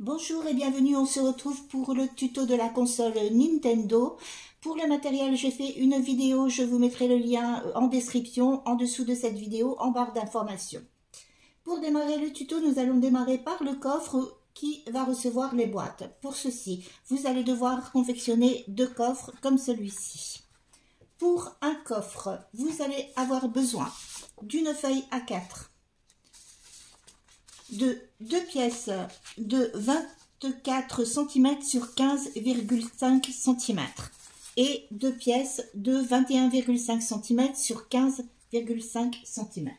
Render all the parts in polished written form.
Bonjour et bienvenue, on se retrouve pour le tuto de la console Nintendo. Pour le matériel, j'ai fait une vidéo, je vous mettrai le lien en description, en dessous de cette vidéo, en barre d'informations. Pour démarrer le tuto, nous allons démarrer par le coffre qui va recevoir les boîtes. Pour ceci, vous allez devoir confectionner deux coffres comme celui-ci. Pour un coffre, vous allez avoir besoin d'une feuille A4, de deux pièces de 24 cm sur 15,5 cm et deux pièces de 21,5 cm sur 15,5 cm.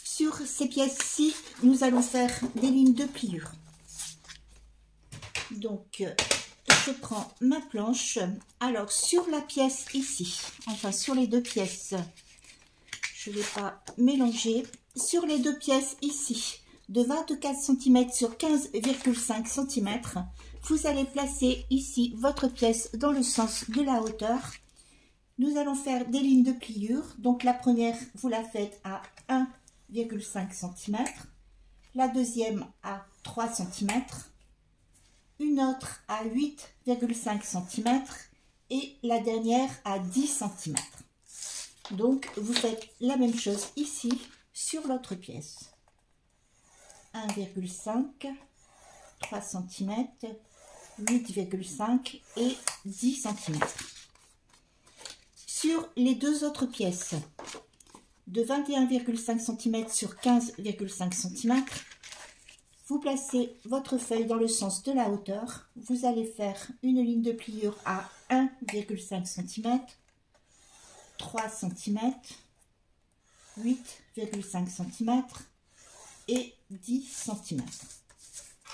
Sur ces pièces-ci, nous allons faire des lignes de pliure. Donc, je prends ma planche. Alors, sur la pièce ici, enfin sur les deux pièces, je ne vais pas mélanger. Sur les deux pièces ici, de 24 cm sur 15,5 cm, vous allez placer ici votre pièce dans le sens de la hauteur. Nous allons faire des lignes de pliure. Donc la première, vous la faites à 1,5 cm, la deuxième à 3 cm, une autre à 8,5 cm et la dernière à 10 cm. Donc vous faites la même chose ici sur l'autre pièce. 1,5, 3 cm, 8,5 et 10 cm. Sur les deux autres pièces de 21,5 cm sur 15,5 cm, vous placez votre feuille dans le sens de la hauteur. Vous allez faire une ligne de pliure à 1,5 cm, 3 cm, 8,5 cm et 10 cm.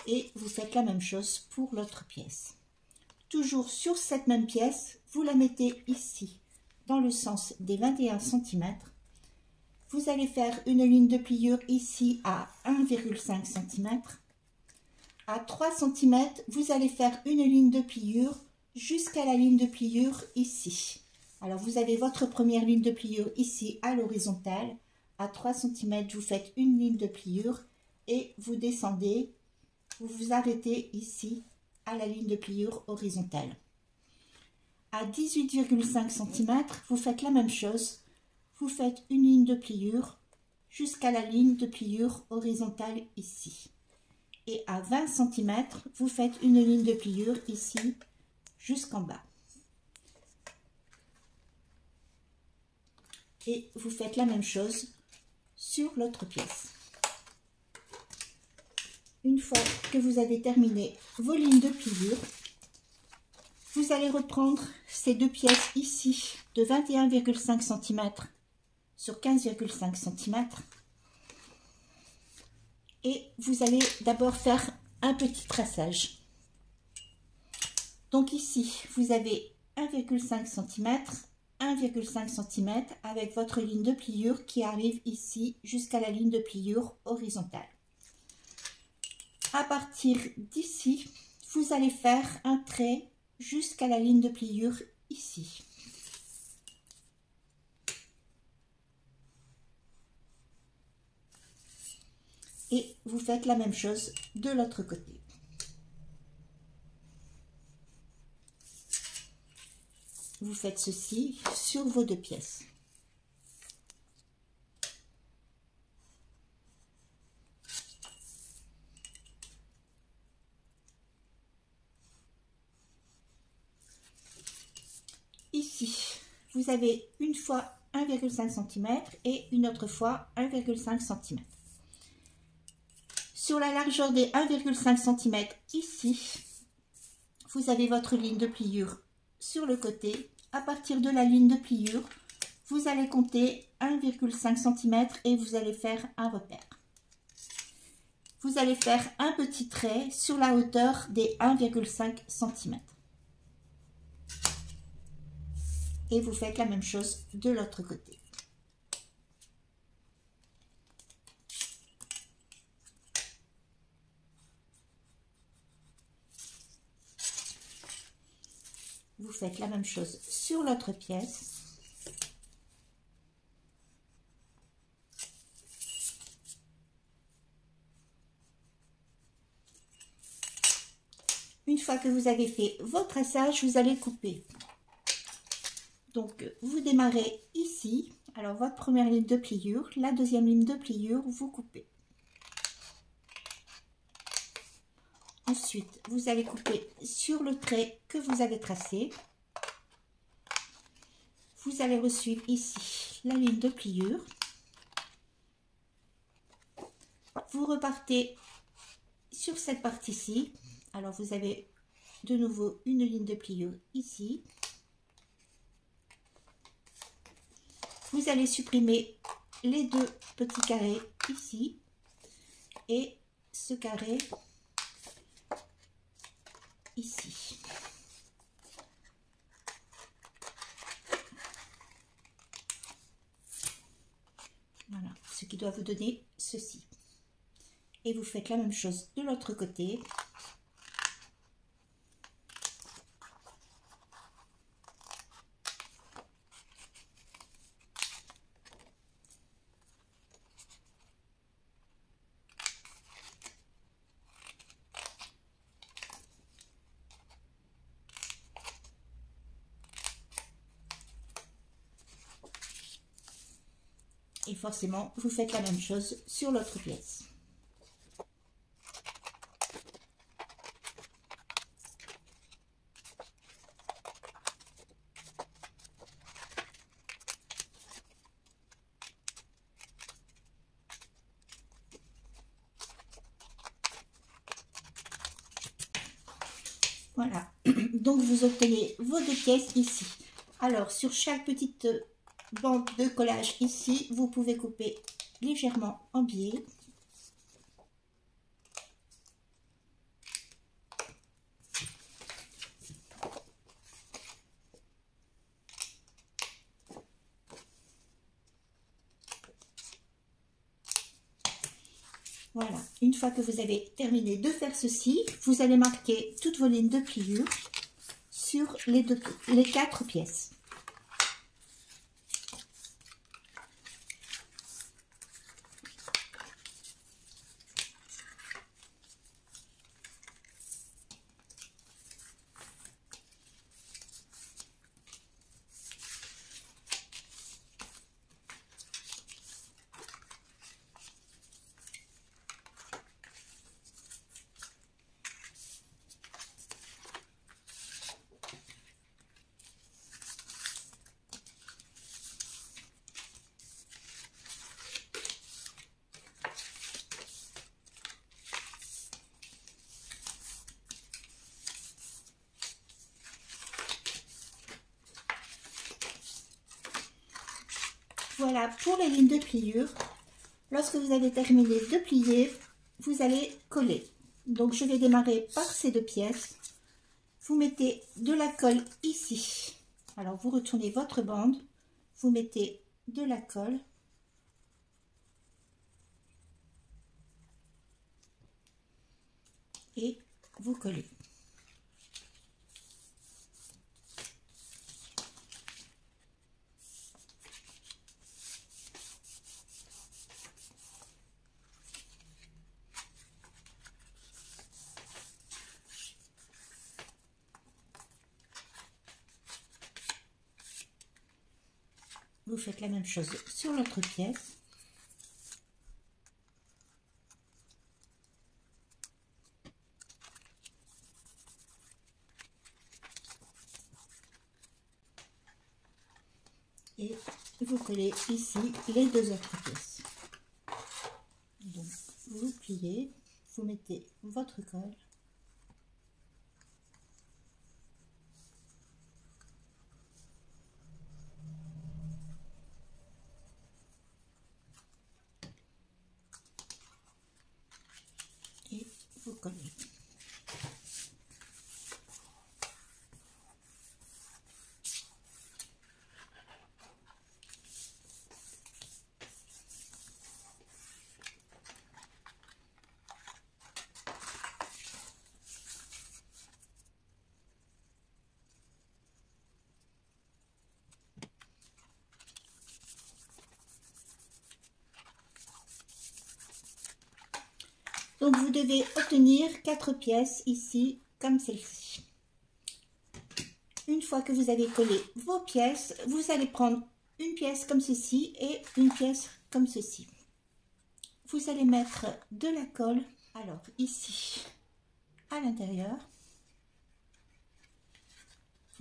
Et vous faites la même chose pour l'autre pièce. Toujours sur cette même pièce, vous la mettez ici, dans le sens des 21 cm. Vous allez faire une ligne de pliure ici à 1,5 cm. À 3 cm, vous allez faire une ligne de pliure jusqu'à la ligne de pliure ici. Alors, vous avez votre première ligne de pliure ici à l'horizontale. À 3 cm, vous faites une ligne de pliure et vous descendez, vous vous arrêtez ici à la ligne de pliure horizontale. À 18,5 cm, vous faites la même chose. Vous faites une ligne de pliure jusqu'à la ligne de pliure horizontale ici. Et à 20 cm, vous faites une ligne de pliure ici jusqu'en bas. Et vous faites la même chose sur l'autre pièce. Une fois que vous avez terminé vos lignes de pliure, vous allez reprendre ces deux pièces ici de 21,5 cm sur 15,5 cm et vous allez d'abord faire un petit traçage. Donc ici, vous avez 1,5 cm, 1,5 cm avec votre ligne de pliure qui arrive ici jusqu'à la ligne de pliure horizontale. À partir d'ici, vous allez faire un trait jusqu'à la ligne de pliure ici. Et vous faites la même chose de l'autre côté. Vous faites ceci sur vos deux pièces. Ici, vous avez une fois 1,5 cm et une autre fois 1,5 cm. Sur la largeur des 1,5 cm ici, vous avez votre ligne de pliure sur le côté. À partir de la ligne de pliure, vous allez compter 1,5 cm et vous allez faire un repère. Vous allez faire un petit trait sur la hauteur des 1,5 cm. Et vous faites la même chose de l'autre côté. Vous faites la même chose sur l'autre pièce. Une fois que vous avez fait votre traçage, vous allez couper. Donc, vous démarrez ici. Alors, votre première ligne de pliure, la deuxième ligne de pliure, vous coupez. Ensuite, vous allez couper sur le trait que vous avez tracé. Vous allez resuivre ici la ligne de pliure. Vous repartez sur cette partie-ci. Alors, vous avez de nouveau une ligne de pliure ici. Vous allez supprimer les deux petits carrés ici et ce carré ici. Voilà, ce qui doit vous donner ceci. Et vous faites la même chose de l'autre côté. Et forcément, vous faites la même chose sur l'autre pièce. Voilà, donc vous obtenez vos deux pièces ici. Alors, sur chaque petite bande de collage ici, vous pouvez couper légèrement en biais. Voilà, une fois que vous avez terminé de faire ceci, vous allez marquer toutes vos lignes de pliure sur les 4 pièces. Voilà pour les lignes de pliure. Lorsque vous avez terminé de plier, vous allez coller. Donc je vais démarrer par ces deux pièces. Vous mettez de la colle ici. Alors vous retournez votre bande, vous mettez de la colle. Et vous collez. Vous faites la même chose sur l'autre pièce. Et vous collez ici les deux autres pièces. Donc vous pliez, vous mettez votre colle. Et vous collez. Donc vous devez obtenir 4 pièces ici comme celle-ci. Une fois que vous avez collé vos pièces, vous allez prendre une pièce comme ceci et une pièce comme ceci. Vous allez mettre de la colle, alors ici à l'intérieur,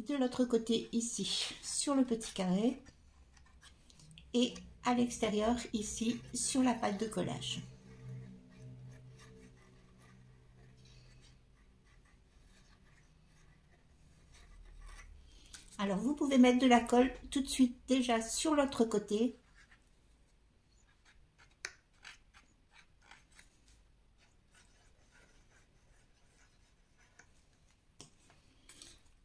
de l'autre côté ici sur le petit carré et à l'extérieur ici sur la pâte de collage. Alors vous pouvez mettre de la colle tout de suite déjà sur l'autre côté.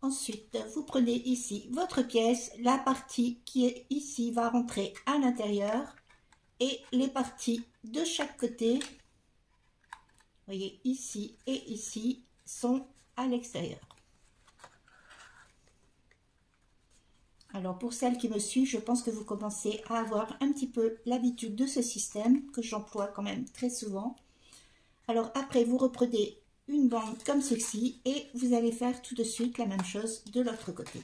Ensuite, vous prenez ici votre pièce, la partie qui est ici va rentrer à l'intérieur et les parties de chaque côté, vous voyez ici et ici, sont à l'extérieur. Alors pour celles qui me suivent, je pense que vous commencez à avoir un petit peu l'habitude de ce système que j'emploie quand même très souvent. Alors après, vous reprenez une bande comme ceci et vous allez faire tout de suite la même chose de l'autre côté.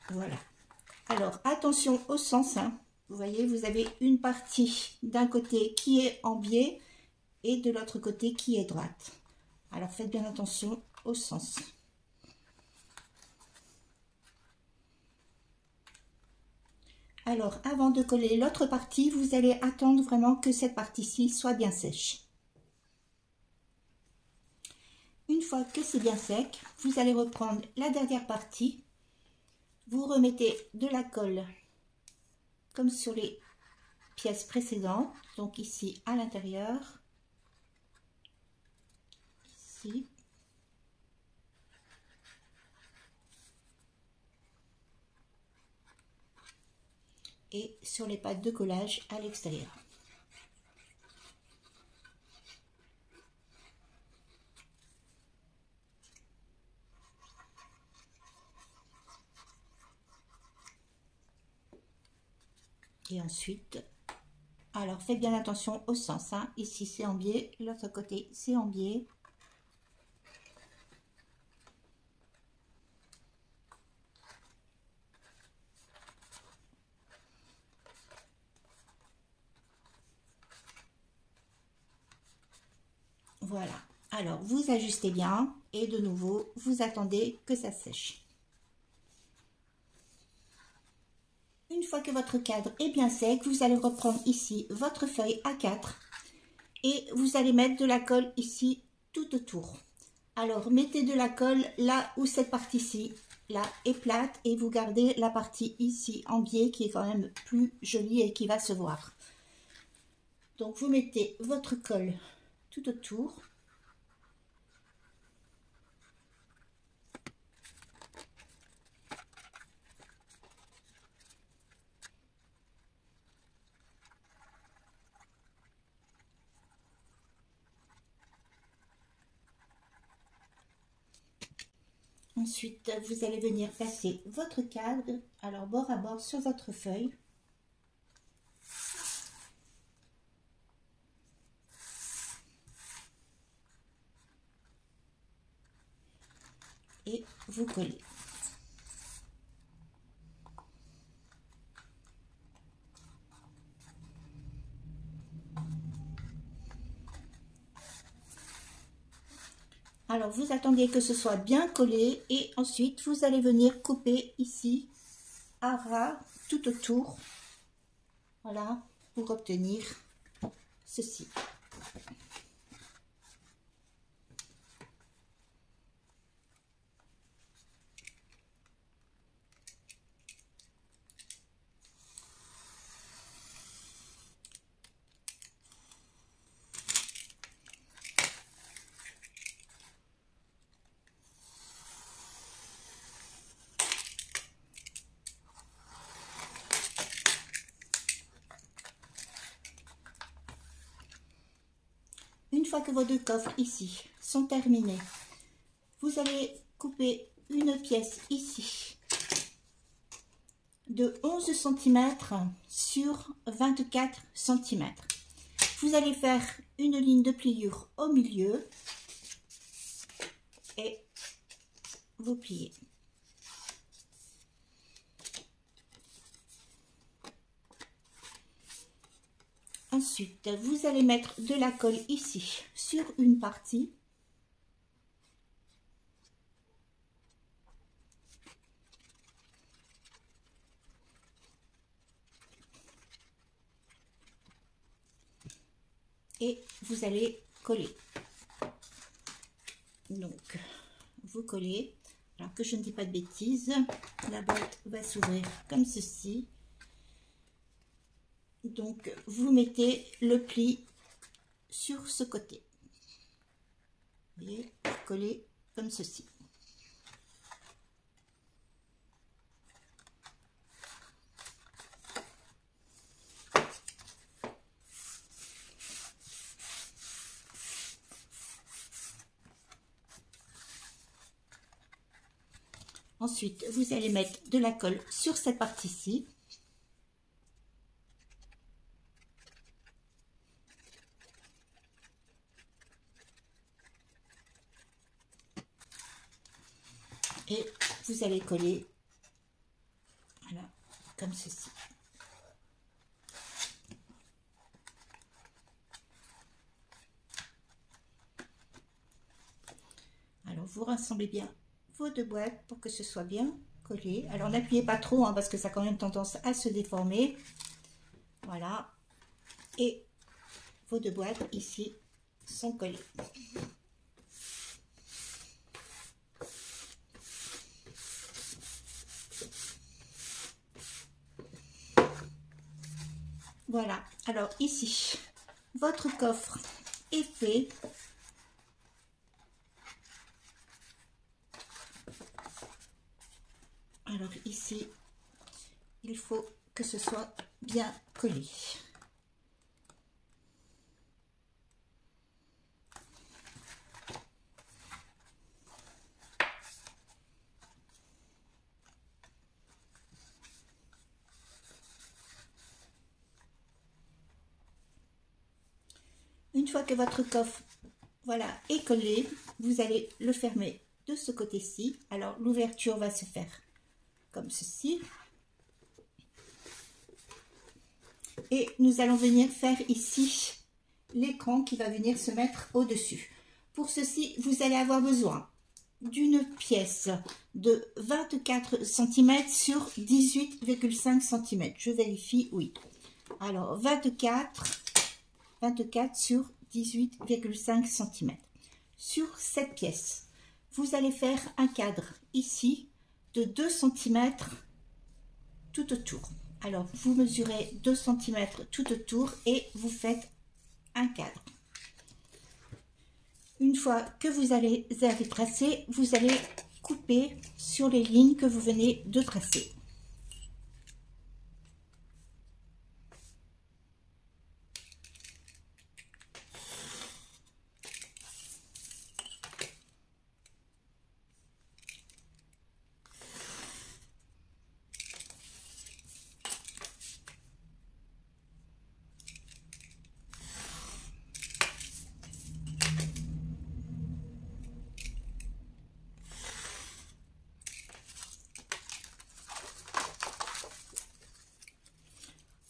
Voilà. Alors attention au sens, hein. Vous voyez, vous avez une partie d'un côté qui est en biais et de l'autre côté qui est droite. Alors faites bien attention au sens. Alors avant de coller l'autre partie, vous allez attendre vraiment que cette partie-ci soit bien sèche. Une fois que c'est bien sec, vous allez reprendre la dernière partie. Vous remettez de la colle comme sur les pièces précédentes, donc ici à l'intérieur, ici, et sur les pattes de collage à l'extérieur. Et ensuite, alors faites bien attention au sens, hein. Ici c'est en biais, l'autre côté c'est en biais. Voilà, alors vous ajustez bien et de nouveau vous attendez que ça sèche. Une fois que votre cadre est bien sec, vous allez reprendre ici votre feuille A4 et vous allez mettre de la colle ici tout autour. Alors mettez de la colle là où cette partie-ci là est plate et vous gardez la partie ici en biais qui est quand même plus jolie et qui va se voir. Donc vous mettez votre colle tout autour. Ensuite, vous allez venir placer votre cadre, alors bord à bord sur votre feuille. Et vous collez. Alors vous attendez que ce soit bien collé et ensuite vous allez venir couper ici à ras tout autour, voilà, pour obtenir ceci. Une fois que vos deux coffres ici sont terminés, vous allez couper une pièce ici de 11 cm sur 24 cm. Vous allez faire une ligne de pliure au milieu et vous pliez. Ensuite, vous allez mettre de la colle ici sur une partie. Et vous allez coller. Donc, vous collez. Alors que je ne dis pas de bêtises, la boîte va s'ouvrir comme ceci. Donc, vous mettez le pli sur ce côté. Vous voyez, coller comme ceci. Ensuite, vous allez mettre de la colle sur cette partie-ci. Et vous allez coller, voilà, comme ceci. Alors, vous rassemblez bien vos deux boîtes pour que ce soit bien collé. Alors, n'appuyez pas trop, hein, parce que ça a quand même tendance à se déformer. Voilà. Et vos deux boîtes ici sont collées. Voilà. Alors, ici, votre coffre est fait. Alors ici, il faut que ce soit bien collé. Une fois que votre coffre, voilà, est collé, vous allez le fermer de ce côté-ci. Alors l'ouverture va se faire comme ceci. Et nous allons venir faire ici l'écran qui va venir se mettre au-dessus. Pour ceci, vous allez avoir besoin d'une pièce de 24 cm sur 18,5 cm. Je vérifie, oui. Alors, 24 sur 18,5 cm. Sur cette pièce, vous allez faire un cadre ici de 2 cm tout autour. Alors, vous mesurez 2 cm tout autour et vous faites un cadre. Une fois que vous avez tracé, vous allez couper sur les lignes que vous venez de tracer.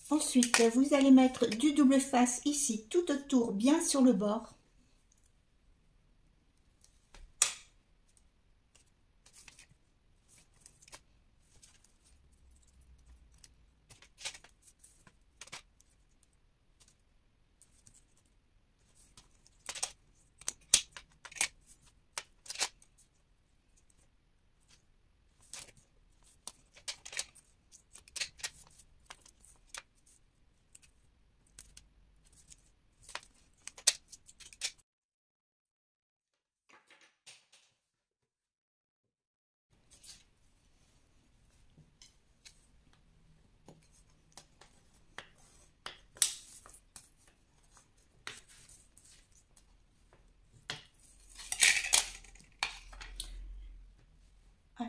Ensuite, vous allez mettre du double face ici, tout autour, bien sur le bord.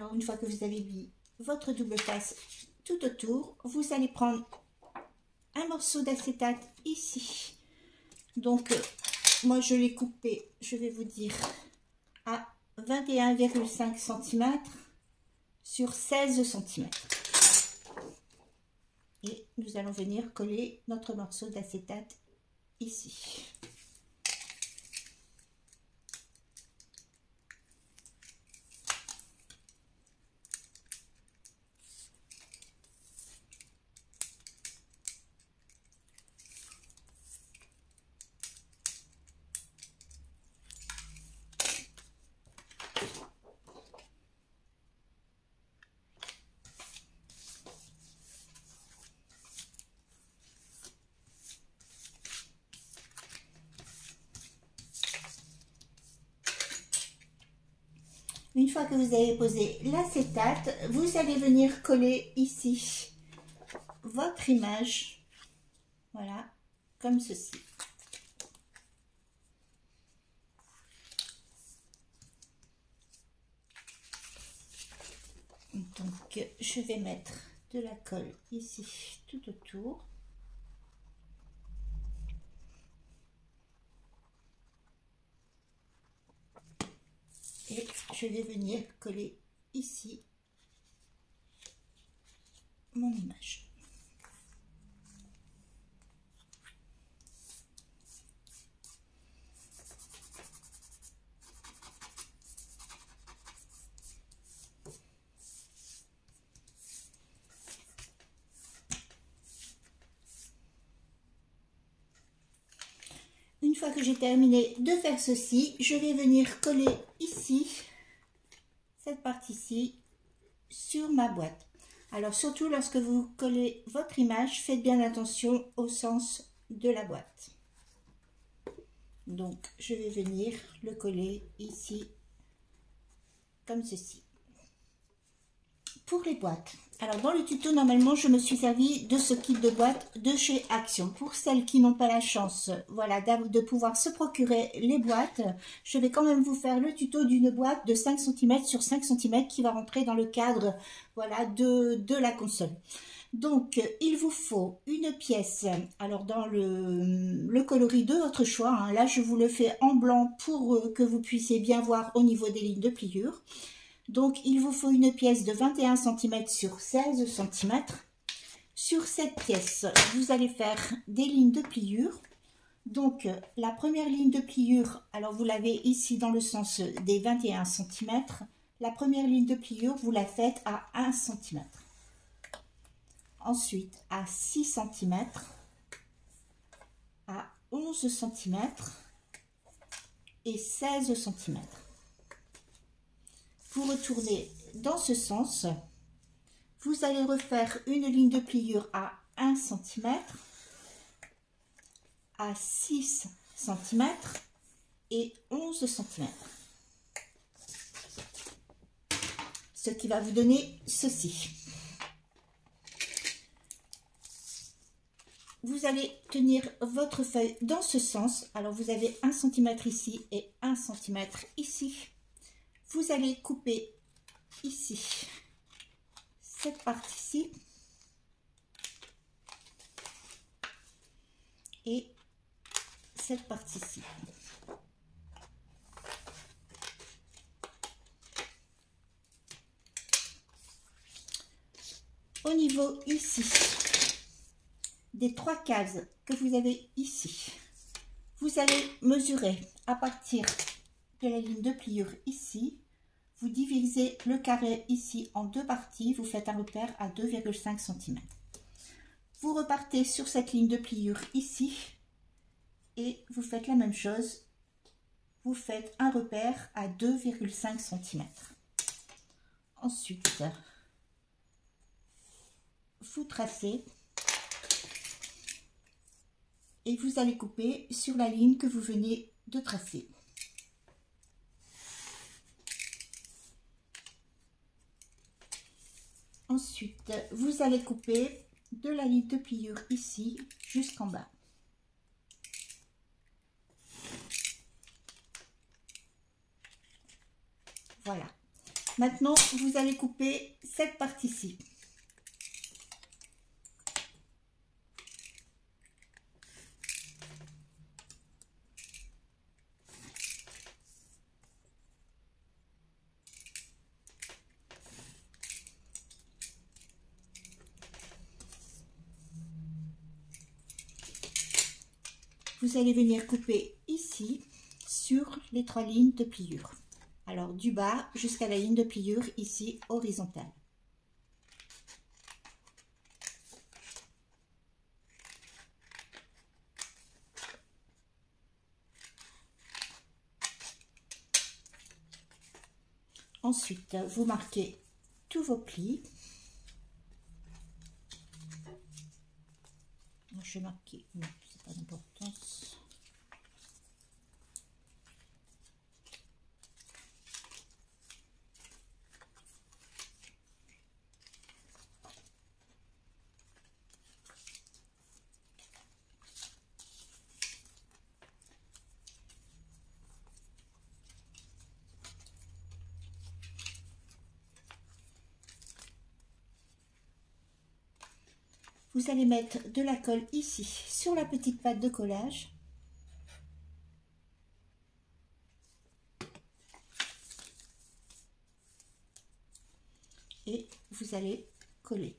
Alors, une fois que vous avez mis votre double face tout autour, vous allez prendre un morceau d'acétate ici. Donc, moi, je l'ai coupé, je vais vous dire, à 21,5 cm sur 16 cm. Et nous allons venir coller notre morceau d'acétate ici. Une fois que vous avez posé l'acétate, vous allez venir coller ici votre image, voilà, comme ceci. Donc, je vais mettre de la colle ici tout autour. Et je vais venir coller ici mon image. Une fois que j'ai terminé de faire ceci, je vais venir coller ici, cette partie-ci, sur ma boîte. Alors surtout lorsque vous collez votre image, faites bien attention au sens de la boîte. Donc je vais venir le coller ici, comme ceci. Pour les boîtes, alors dans le tuto normalement je me suis servi de ce kit de boîte de chez Action. Pour celles qui n'ont pas la chance, voilà, de pouvoir se procurer les boîtes, je vais quand même vous faire le tuto d'une boîte de 5 cm sur 5 cm qui va rentrer dans le cadre, voilà, de la console. Donc il vous faut une pièce, alors dans le coloris de votre choix, hein, là je vous le fais en blanc pour que vous puissiez bien voir au niveau des lignes de pliure. Donc, il vous faut une pièce de 21 cm sur 16 cm. Sur cette pièce, vous allez faire des lignes de pliure. Donc, la première ligne de pliure, alors vous l'avez ici dans le sens des 21 cm. La première ligne de pliure, vous la faites à 1 cm. Ensuite, à 6 cm, à 11 cm et 16 cm. Vous retournez dans ce sens, vous allez refaire une ligne de pliure à 1 cm, à 6 cm et 11 cm. Ce qui va vous donner ceci. Vous allez tenir votre feuille dans ce sens. Alors vous avez 1 cm ici et 1 cm ici. Vous allez couper ici cette partie-ci et cette partie-ci. Au niveau ici des 3 cases que vous avez ici, vous allez mesurer à partir de la ligne de pliure ici. Vous divisez le carré ici en 2 parties, vous faites un repère à 2,5 cm. Vous repartez sur cette ligne de pliure ici et vous faites la même chose. Vous faites un repère à 2,5 cm. Ensuite, vous tracez et vous allez couper sur la ligne que vous venez de tracer. Ensuite, vous allez couper de la ligne de pliure ici jusqu'en bas. Voilà. Maintenant, vous allez couper cette partie-ci. Vous allez venir couper ici sur les 3 lignes de pliure. Alors du bas jusqu'à la ligne de pliure ici horizontale. Ensuite, vous marquez tous vos plis. Je vais marquer, non, c'est pas d'importance. Vous allez mettre de la colle ici sur la petite patte de collage. Et vous allez coller.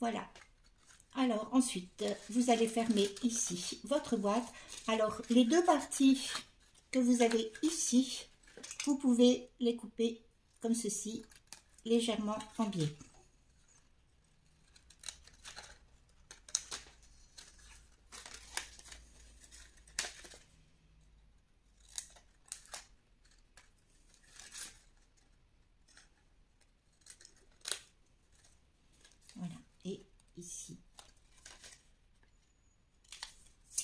Voilà. Alors ensuite, vous allez fermer ici votre boîte. Alors les deux parties que vous avez ici, vous pouvez les couper comme ceci, légèrement en biais. Voilà, et ici.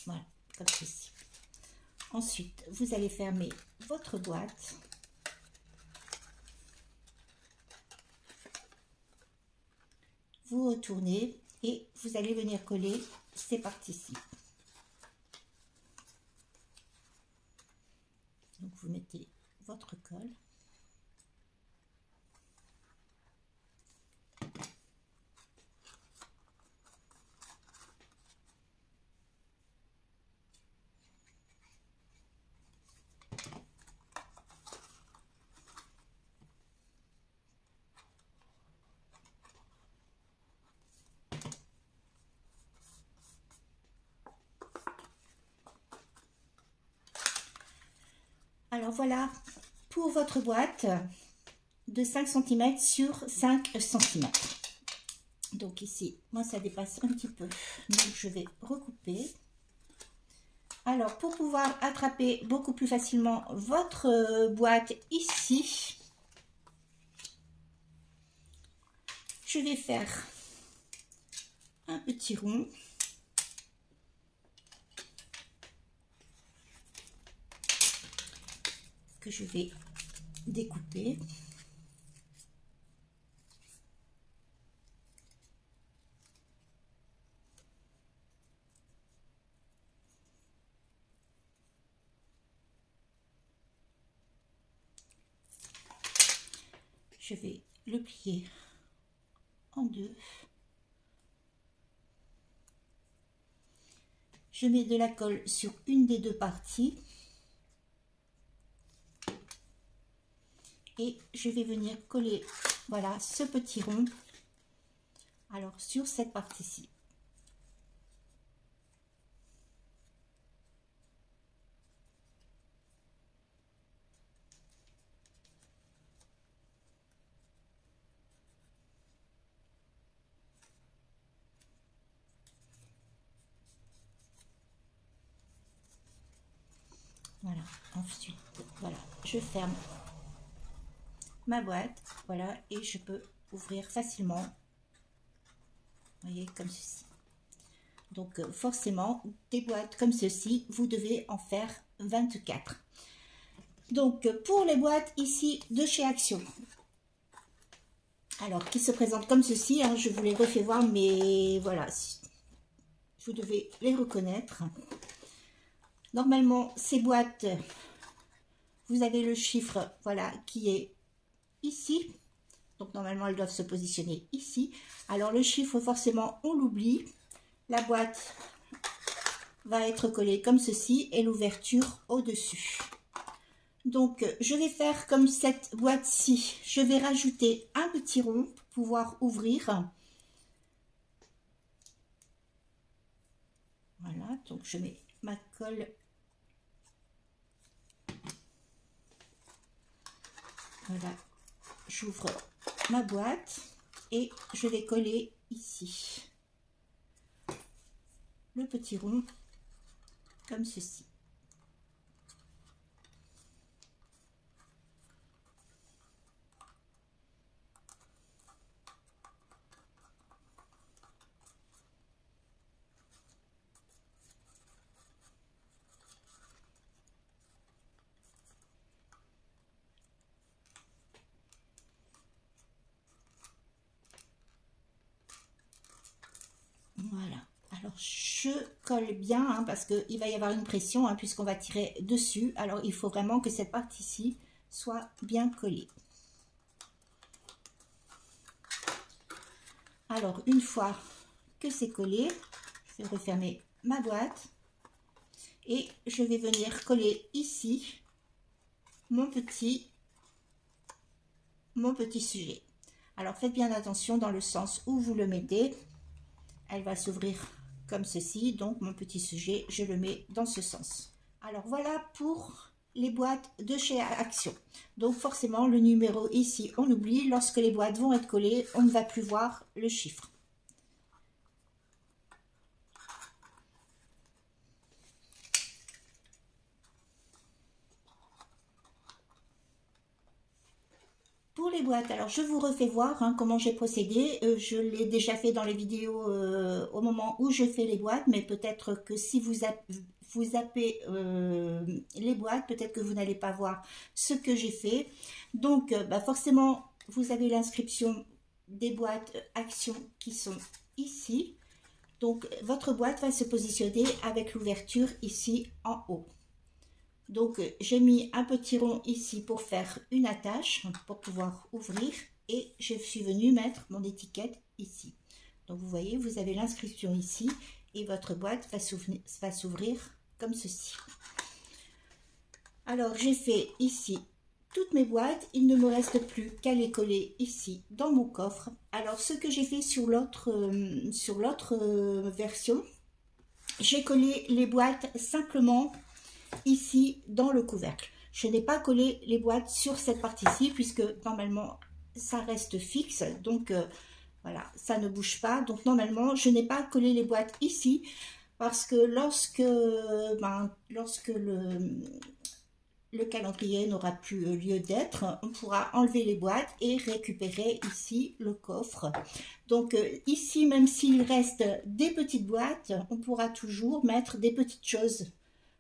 Voilà, comme ceci. Ensuite, vous allez fermer votre boîte. Vous retournez et vous allez venir coller ces parties-ci. Donc, vous mettez votre colle. Alors voilà pour votre boîte de 5 cm sur 5 cm. Donc ici, moi ça dépasse un petit peu, donc je vais recouper. Alors pour pouvoir attraper beaucoup plus facilement votre boîte ici, je vais faire un petit rond. Que je vais découper. Je vais le plier en deux. Je mets de la colle sur une des deux parties. Et je vais venir coller, voilà, ce petit rond, alors sur cette partie-ci. Voilà, ensuite, voilà, je ferme ma boîte, voilà, et je peux ouvrir facilement, vous voyez, comme ceci. Donc forcément, des boîtes comme ceci, vous devez en faire 24. Donc, pour les boîtes ici de chez Action, alors qui se présentent comme ceci, hein, je vous les refais voir, mais voilà, vous devez les reconnaître. Normalement, ces boîtes, vous avez le chiffre, voilà, qui est ici. Donc, normalement, elles doivent se positionner ici. Alors, le chiffre, forcément, on l'oublie. La boîte va être collée comme ceci et l'ouverture au-dessus. Donc, je vais faire comme cette boîte-ci. Je vais rajouter un petit rond pour pouvoir ouvrir. Voilà, donc je mets ma colle. Voilà, j'ouvre ma boîte et je vais coller ici le petit rond comme ceci. Voilà, alors je colle bien hein, parce qu'il va y avoir une pression hein, puisqu'on va tirer dessus. Alors il faut vraiment que cette partie-ci soit bien collée. Alors une fois que c'est collé, je vais refermer ma boîte et je vais venir coller ici mon petit sujet. Alors faites bien attention dans le sens où vous le mettez. Elle va s'ouvrir comme ceci, donc mon petit sujet, je le mets dans ce sens. Alors voilà pour les boîtes de chez Action. Donc forcément, le numéro ici, on oublie. Lorsque les boîtes vont être collées, on ne va plus voir le chiffre. Pour les boîtes, alors je vous refais voir hein, comment j'ai procédé. Je l'ai déjà fait dans les vidéos au moment où je fais les boîtes, mais peut-être que si vous zappez les boîtes, peut-être que vous n'allez pas voir ce que j'ai fait. Donc, forcément, vous avez l'inscription des boîtes Action qui sont ici. Donc, votre boîte va se positionner avec l'ouverture ici en haut. Donc, j'ai mis un petit rond ici pour faire une attache, pour pouvoir ouvrir. Et je suis venue mettre mon étiquette ici. Donc, vous voyez, vous avez l'inscription ici. Et votre boîte va s'ouvrir comme ceci. Alors, j'ai fait ici toutes mes boîtes. Il ne me reste plus qu'à les coller ici dans mon coffre. Alors, ce que j'ai fait sur l'autre version, j'ai collé les boîtes simplement ici dans le couvercle. Je n'ai pas collé les boîtes sur cette partie-ci puisque normalement ça reste fixe, donc voilà, ça ne bouge pas. Donc normalement je n'ai pas collé les boîtes ici parce que lorsque le calendrier n'aura plus lieu d'être, on pourra enlever les boîtes et récupérer ici le coffre. Donc ici, même s'il reste des petites boîtes, on pourra toujours mettre des petites choses.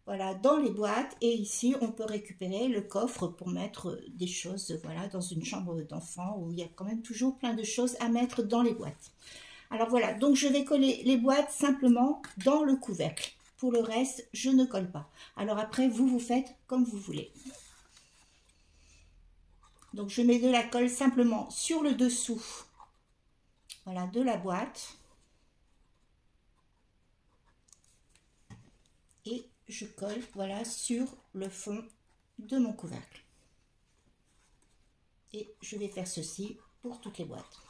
Voilà, dans les boîtes, et ici on peut récupérer le coffre pour mettre des choses, voilà, dans une chambre d'enfant où il y a quand même toujours plein de choses à mettre dans les boîtes. Alors voilà, donc je vais coller les boîtes simplement dans le couvercle. Pour le reste, je ne colle pas. Alors après, vous faites comme vous voulez. Donc je mets de la colle simplement sur le dessous, voilà, de la boîte. Et je colle, voilà, sur le fond de mon couvercle. Et je vais faire ceci pour toutes les boîtes.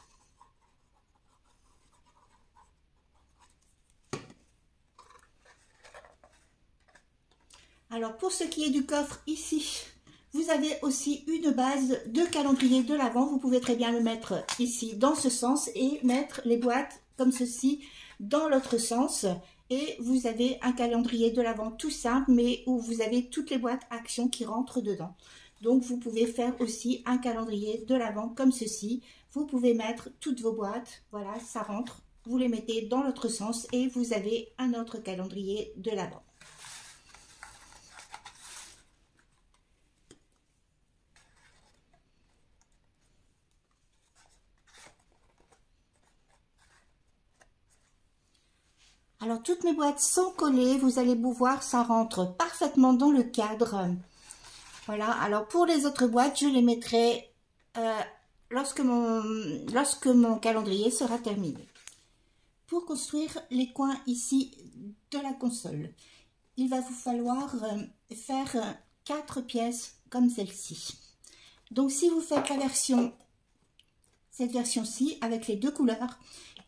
Alors, pour ce qui est du coffre, ici, vous avez aussi une base de calendrier de l'Avent. Vous pouvez très bien le mettre ici, dans ce sens, et mettre les boîtes comme ceci, dans l'autre sens. Et vous avez un calendrier de l'Avent tout simple, mais où vous avez toutes les boîtes Action qui rentrent dedans. Donc, vous pouvez faire aussi un calendrier de l'Avent comme ceci. Vous pouvez mettre toutes vos boîtes, voilà, ça rentre. Vous les mettez dans l'autre sens et vous avez un autre calendrier de l'Avent. Alors, toutes mes boîtes sont collées. Vous allez voir, ça rentre parfaitement dans le cadre. Voilà. Alors, pour les autres boîtes, je les mettrai lorsque mon calendrier sera terminé. Pour construire les coins ici de la console, il va vous falloir faire 4 pièces comme celle-ci. Donc, si vous faites cette version-ci avec les 2 couleurs,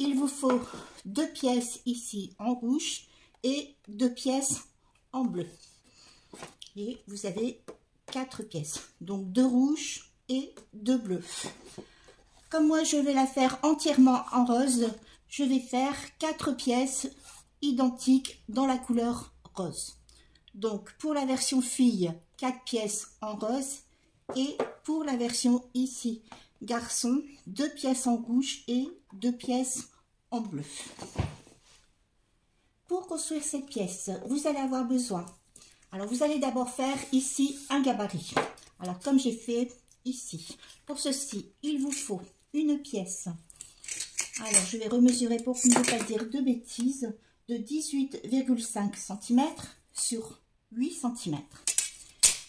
il vous faut 2 pièces ici en rouge et 2 pièces en bleu. Et vous avez 4 pièces, donc 2 rouges et 2 bleus. Comme moi, je vais la faire entièrement en rose, je vais faire 4 pièces identiques dans la couleur rose. Donc, pour la version fille, 4 pièces en rose. Et pour la version ici, garçon, 2 pièces en rouge et 2 pièces en bleu. Pour construire cette pièce, vous allez avoir besoin. Alors, vous allez d'abord faire ici un gabarit. Alors, comme j'ai fait ici. Pour ceci, il vous faut une pièce. Alors, je vais remesurer pour ne pas dire de bêtises. De 18,5 cm sur 8 cm.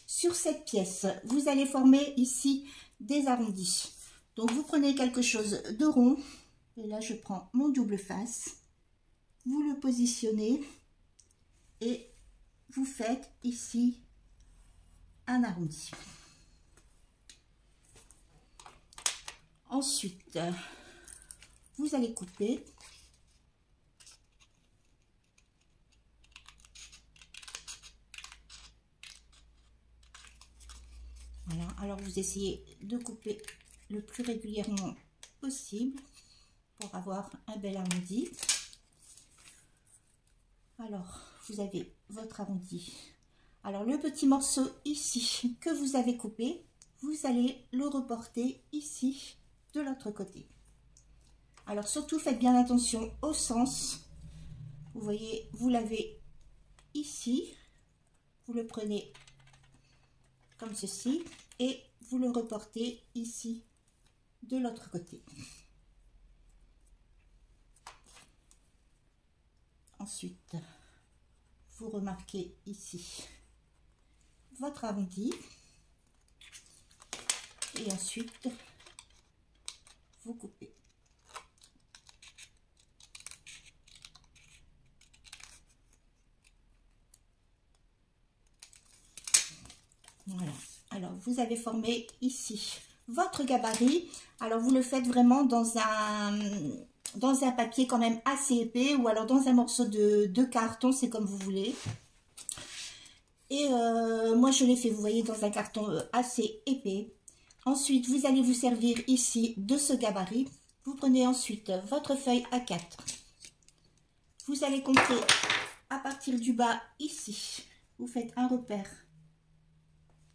Sur cette pièce, vous allez former ici des arrondis. Donc, vous prenez quelque chose de rond. Et là, je prends mon double face. Vous le positionnez. Et vous faites ici un arrondi. Ensuite, vous allez couper. Voilà, alors vous essayez de couper le plus régulièrement possible pour avoir un bel arrondi. Alors, vous avez votre arrondi. Alors, le petit morceau ici que vous avez coupé, vous allez le reporter ici de l'autre côté. Alors, surtout, faites bien attention au sens. Vous voyez, vous l'avez ici. Vous le prenez comme ceci et vous le reportez ici de l'autre côté. Ensuite, vous remarquez ici votre arrondi et ensuite vous coupez. Voilà, alors vous avez formé ici votre gabarit. Alors vous le faites vraiment dans un papier quand même assez épais ou alors dans un morceau de carton, c'est comme vous voulez. Et moi je l'ai fait, vous voyez, dans un carton assez épais. Ensuite, vous allez vous servir ici de ce gabarit. Vous prenez ensuite votre feuille A4. Vous allez compter à partir du bas ici. Vous faites un repère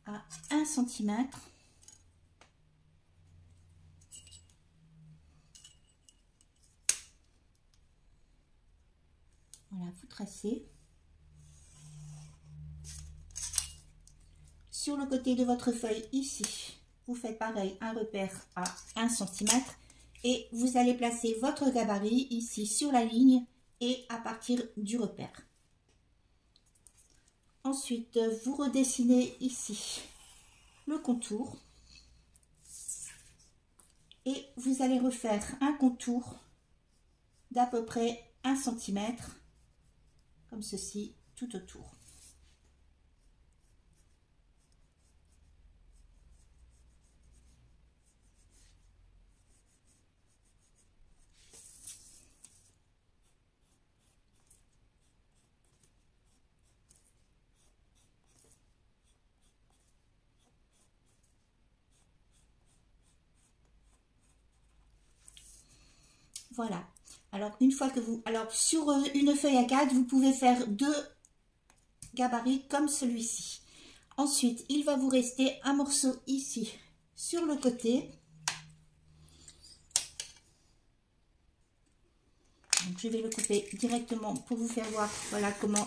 à 1 cm. Voilà, vous tracez. Sur le côté de votre feuille ici, vous faites pareil, un repère à 1 cm. Et vous allez placer votre gabarit ici sur la ligne et à partir du repère. Ensuite, vous redessinez ici le contour et vous allez refaire un contour d'à peu près 1 cm, comme ceci, tout autour. Voilà. Alors, une fois que vous... Alors, sur une feuille A4, vous pouvez faire 2 gabarits comme celui-ci. Ensuite, il va vous rester un morceau ici, sur le côté. Donc, je vais le couper directement pour vous faire voir, voilà comment.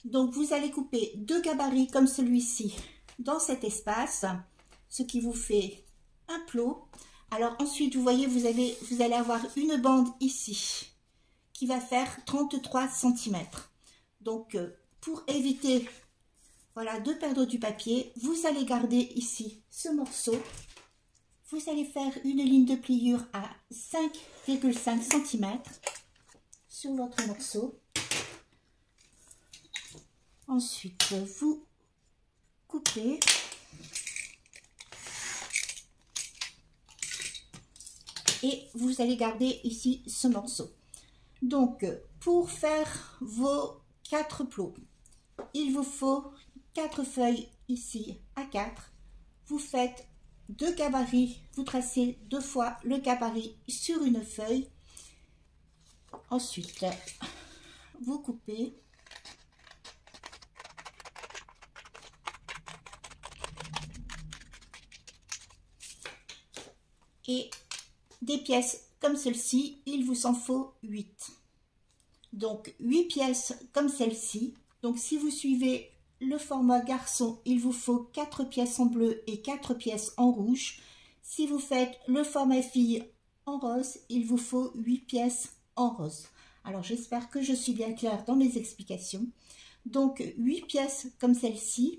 Donc, vous allez couper 2 gabarits comme celui-ci dans cet espace, ce qui vous fait un plot. Alors ensuite, vous voyez, vous allez avoir une bande ici qui va faire 33 cm. Donc, pour éviter, voilà, de perdre du papier, vous allez garder ici ce morceau. Vous allez faire une ligne de pliure à 5,5 cm sur votre morceau. Ensuite, vous coupez. Et vous allez garder ici ce morceau. Donc, pour faire vos 4 plots, il vous faut 4 feuilles ici à 4. Vous faites 2 gabarits, vous tracez 2 fois le gabarit sur une feuille. Ensuite, vous coupez. Et des pièces comme celle-ci, il vous en faut 8. Donc 8 pièces comme celle-ci. Donc si vous suivez le format garçon, il vous faut 4 pièces en bleu et 4 pièces en rouge. Si vous faites le format fille en rose, il vous faut 8 pièces en rose. Alors j'espère que je suis bien claire dans mes explications. Donc 8 pièces comme celle-ci.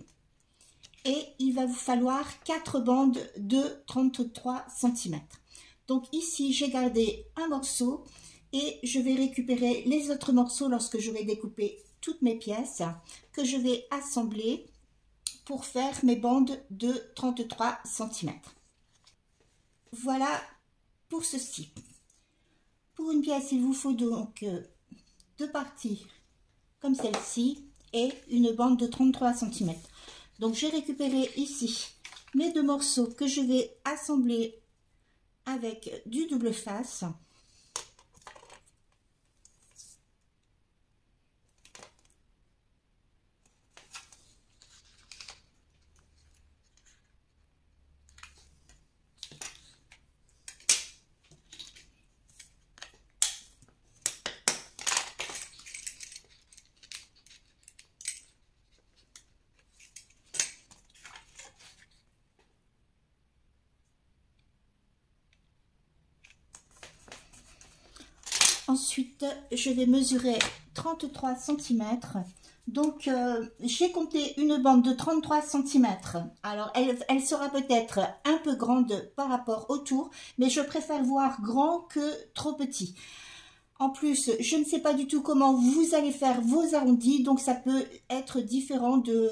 Et il va vous falloir 4 bandes de 33 cm. Donc ici, j'ai gardé un morceau et je vais récupérer les autres morceaux lorsque j'aurai découpé toutes mes pièces que je vais assembler pour faire mes bandes de 33 cm. Voilà pour ceci. Pour une pièce, il vous faut donc 2 parties comme celle-ci et une bande de 33 cm. Donc j'ai récupéré ici mes 2 morceaux que je vais assembler avec du double face. Ensuite, je vais mesurer 33 cm. Donc, j'ai compté une bande de 33 cm. Alors, elle sera peut-être un peu grande par rapport au tour, mais je préfère voir grand que trop petit. En plus, je ne sais pas du tout comment vous allez faire vos arrondis, donc ça peut être différent de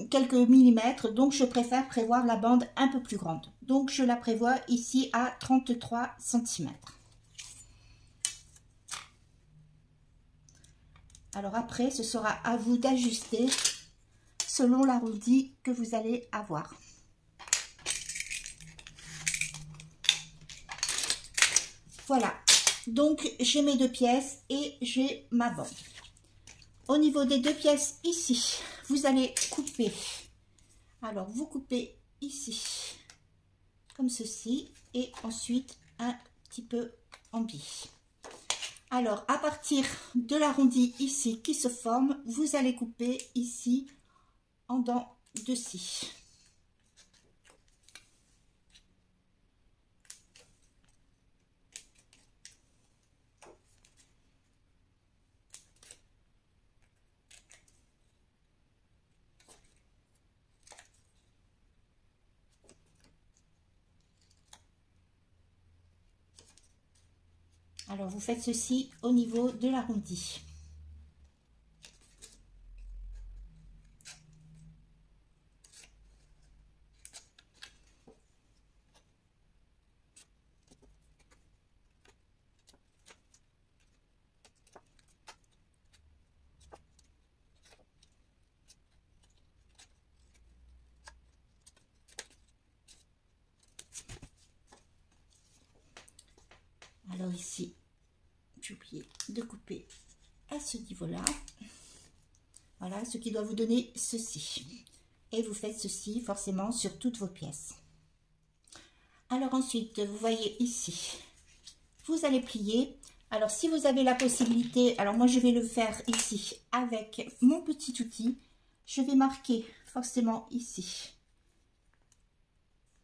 quelques millimètres. Donc, je préfère prévoir la bande un peu plus grande. Donc, je la prévois ici à 33 cm. Alors après, ce sera à vous d'ajuster selon l'arrondi que vous allez avoir. Voilà, donc j'ai mes 2 pièces et j'ai ma bande. Au niveau des 2 pièces ici, vous allez couper. Alors vous coupez ici, comme ceci, et ensuite un petit peu en biais. Alors, à partir de l'arrondi ici qui se forme, vous allez couper ici en dents de scie. Alors, vous faites ceci au niveau de l'arrondi. Alors ici, j'ai oublié de couper à ce niveau-là. Voilà, ce qui doit vous donner ceci. Et vous faites ceci forcément sur toutes vos pièces. Alors ensuite, vous voyez ici, vous allez plier. Alors si vous avez la possibilité, alors moi je vais le faire ici avec mon petit outil. Je vais marquer forcément ici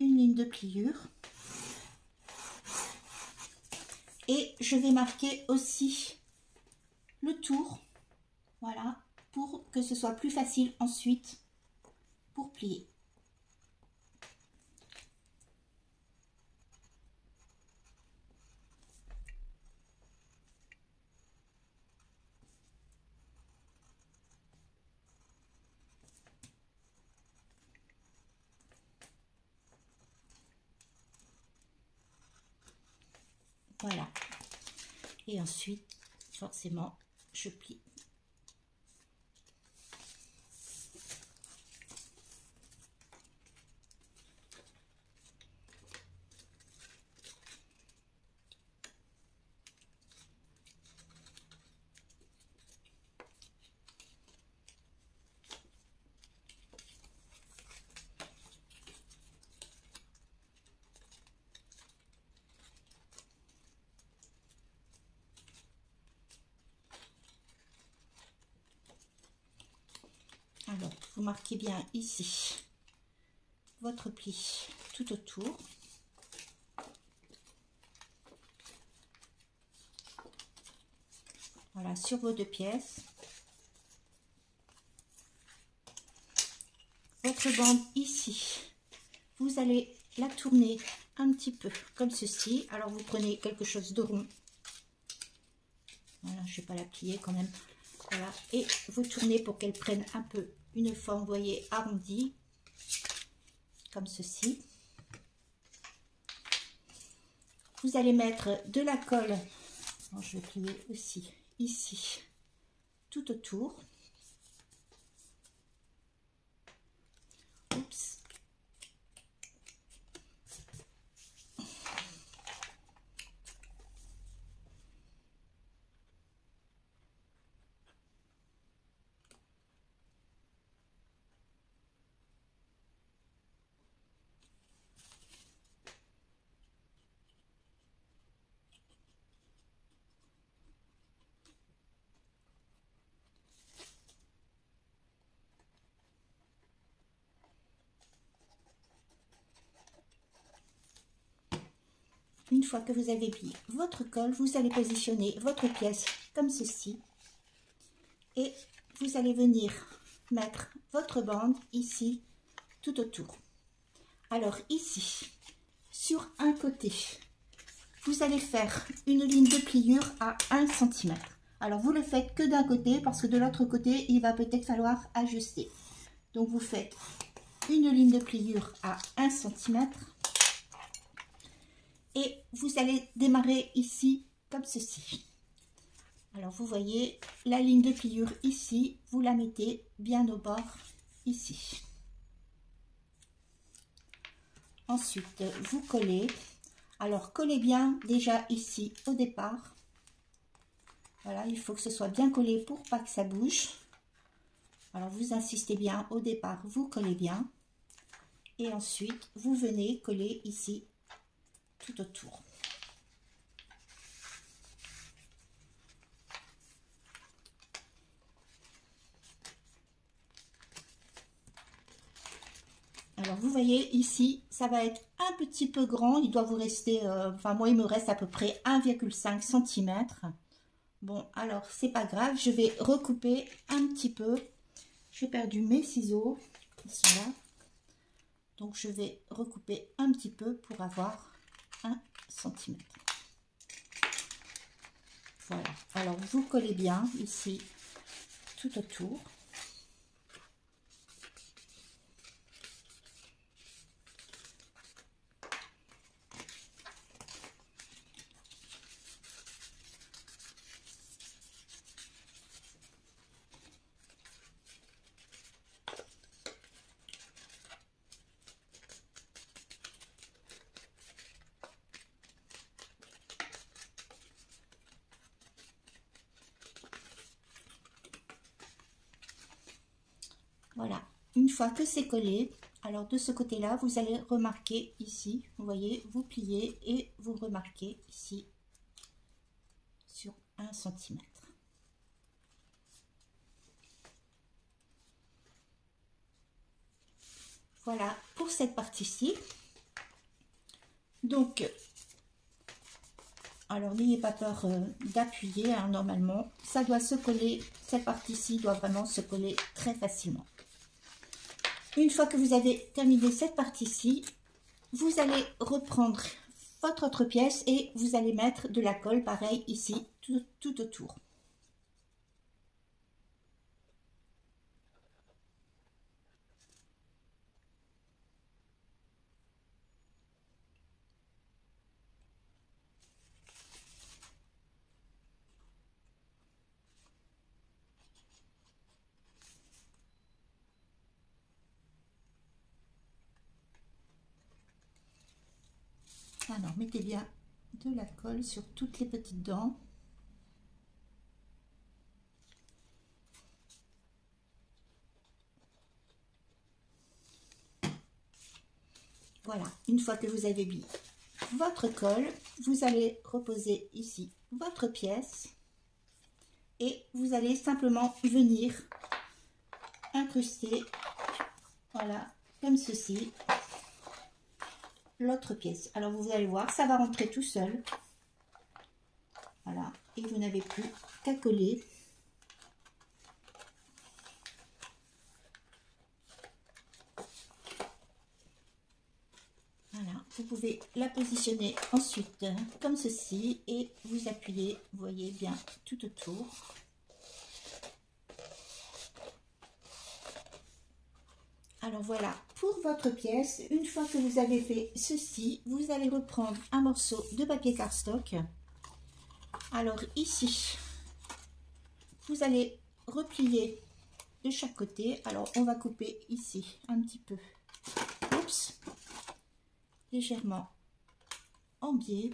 une ligne de pliure. Et je vais marquer aussi le tour, voilà, pour que ce soit plus facile ensuite pour plier. Voilà. Et ensuite, forcément, je plie. Alors, vous marquez bien ici votre pli tout autour. Voilà, sur vos 2 pièces. Votre bande ici, vous allez la tourner un petit peu comme ceci. Alors, vous prenez quelque chose de rond. Voilà, je ne vais pas la plier quand même. Voilà, et vous tournez pour qu'elle prenne un peu une forme, vous voyez, arrondie, comme ceci. Vous allez mettre de la colle, alors je vais plier aussi ici, tout autour. Oups. Une fois que vous avez mis votre colle, vous allez positionner votre pièce comme ceci. Et vous allez venir mettre votre bande ici, tout autour. Alors ici, sur un côté, vous allez faire une ligne de pliure à 1 cm. Alors vous le faites que d'un côté parce que de l'autre côté, il va peut-être falloir ajuster. Donc vous faites une ligne de pliure à 1 cm. Et vous allez démarrer ici comme ceci. Alors vous voyez la ligne de pliure ici, vous la mettez bien au bord ici. Ensuite vous collez. Alors collez bien déjà ici au départ. Voilà, il faut que ce soit bien collé pour pas que ça bouge. Alors vous insistez bien au départ, vous collez bien. Et ensuite vous venez coller ici tout autour. Alors vous voyez ici, ça va être un petit peu grand, il doit vous rester, enfin moi il me reste à peu près 1,5 cm. Bon alors c'est pas grave, je vais recouper un petit peu. J'ai perdu mes ciseaux, ils sont là. Donc je vais recouper un petit peu pour avoir 1 cm. Voilà, alors vous collez bien ici tout autour. Voilà, une fois que c'est collé, alors de ce côté-là, vous allez remarquer ici, vous voyez, vous pliez et vous remarquez ici sur 1 cm. Voilà pour cette partie-ci. Donc, Alors n'ayez pas peur d'appuyer, hein, normalement ça doit se coller, cette partie-ci doit vraiment se coller très facilement. Une fois que vous avez terminé cette partie-ci, vous allez reprendre votre autre pièce et vous allez mettre de la colle pareil ici tout autour. Alors, mettez bien de la colle sur toutes les petites dents. Voilà, une fois que vous avez mis votre colle, vous allez reposer ici votre pièce et vous allez simplement venir incruster, voilà, comme ceci, l'autre pièce. Alors vous allez voir, ça va rentrer tout seul. Voilà, et vous n'avez plus qu'à coller. Voilà, vous pouvez la positionner ensuite comme ceci et vous appuyez, vous voyez bien, tout autour. Alors voilà, pour votre pièce, une fois que vous avez fait ceci, vous allez reprendre un morceau de papier cardstock. Alors ici, vous allez replier de chaque côté. Alors on va couper ici un petit peu, oups, légèrement en biais.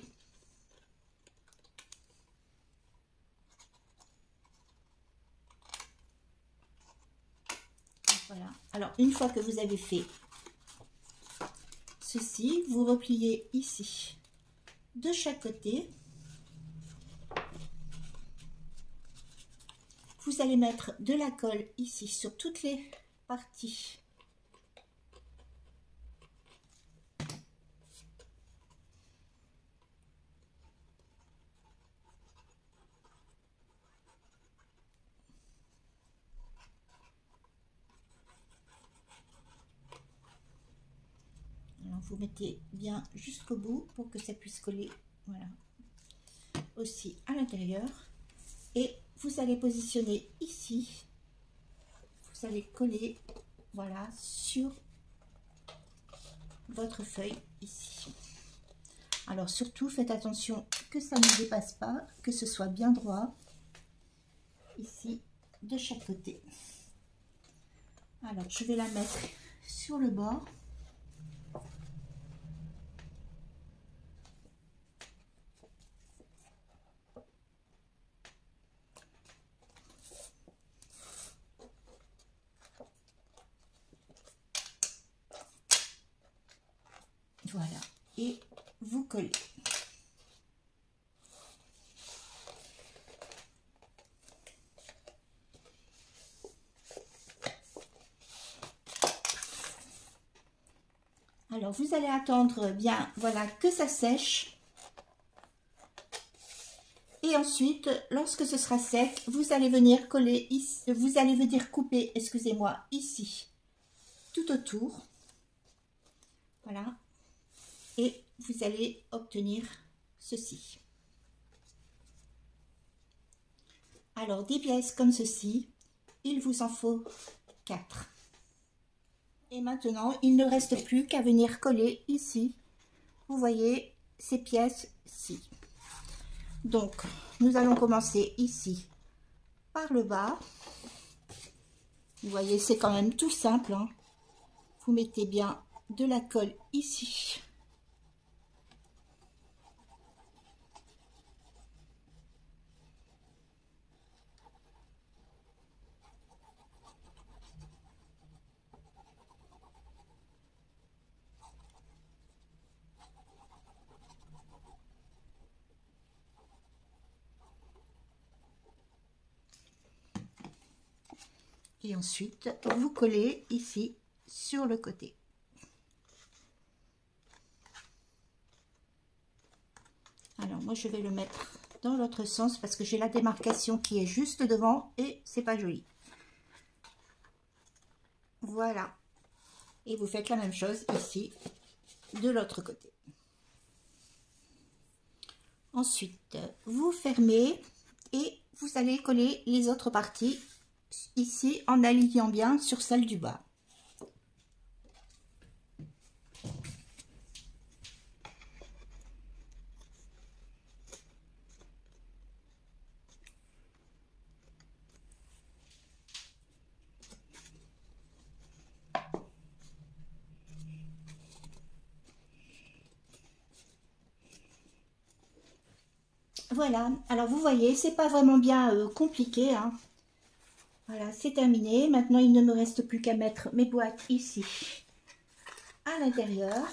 Voilà. Alors, une fois que vous avez fait ceci, vous repliez ici de chaque côté. Vous allez mettre de la colle ici sur toutes les parties. Alors, vous mettez bien jusqu'au bout pour que ça puisse coller, voilà, aussi à l'intérieur. Et vous allez positionner ici, vous allez coller, voilà, sur votre feuille ici. Alors surtout faites attention que ça ne dépasse pas, que ce soit bien droit ici de chaque côté. Alors je vais la mettre sur le bord. Voilà, et vous collez. Alors vous allez attendre bien, voilà, que ça sèche. Et ensuite, lorsque ce sera sec, vous allez venir coller ici, vous allez venir couper, excusez-moi, ici, tout autour. Voilà. Et vous allez obtenir ceci. Alors, des pièces comme ceci, il vous en faut 4. Et maintenant, il ne reste plus qu'à venir coller ici. Vous voyez ces pièces-ci. Donc, nous allons commencer ici par le bas. Vous voyez, c'est quand même tout simple, hein. Vous mettez bien de la colle ici. Et ensuite, vous collez ici sur le côté. Alors moi je vais le mettre dans l'autre sens parce que j'ai la démarcation qui est juste devant et c'est pas joli. Voilà. Et vous faites la même chose ici de l'autre côté. Ensuite, vous fermez et vous allez coller les autres parties ici en alignant bien sur celle du bas. Voilà, alors vous voyez, c'est pas vraiment bien compliqué, hein. Voilà, c'est terminé. Maintenant, il ne me reste plus qu'à mettre mes boîtes ici à l'intérieur.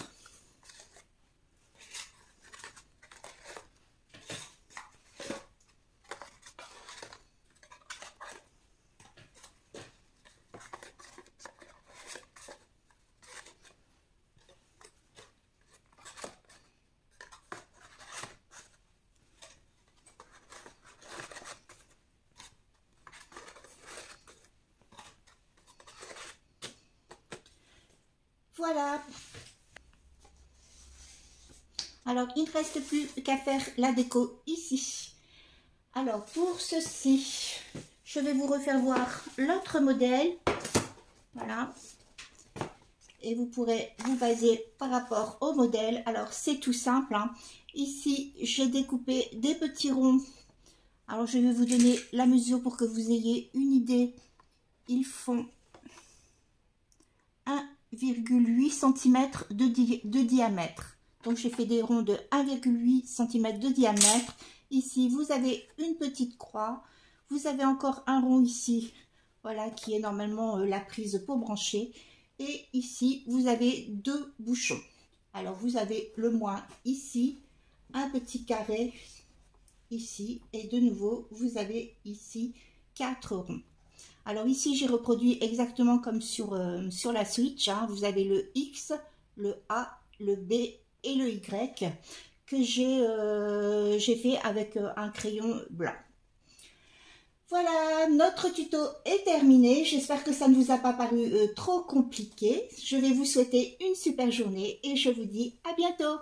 Voilà. Alors, il ne reste plus qu'à faire la déco ici. Alors, pour ceci, je vais vous refaire voir l'autre modèle. Voilà. Et vous pourrez vous baser par rapport au modèle. Alors, c'est tout simple, hein. Ici, j'ai découpé des petits ronds. Alors, je vais vous donner la mesure pour que vous ayez une idée. Ils font 1,8 cm de diamètre. Donc, j'ai fait des ronds de 1,8 cm de diamètre. Ici, vous avez une petite croix. Vous avez encore un rond ici, voilà, qui est normalement la prise pour brancher. Et ici, vous avez deux bouchons. Alors, vous avez le moins ici, un petit carré ici. Et de nouveau, vous avez ici 4 ronds. Alors ici, j'ai reproduit exactement comme sur la Switch, hein. Vous avez le X, le A, le B et le Y que j'ai fait avec un crayon blanc. Voilà, notre tuto est terminé. J'espère que ça ne vous a pas paru trop compliqué. Je vais vous souhaiter une super journée et je vous dis à bientôt.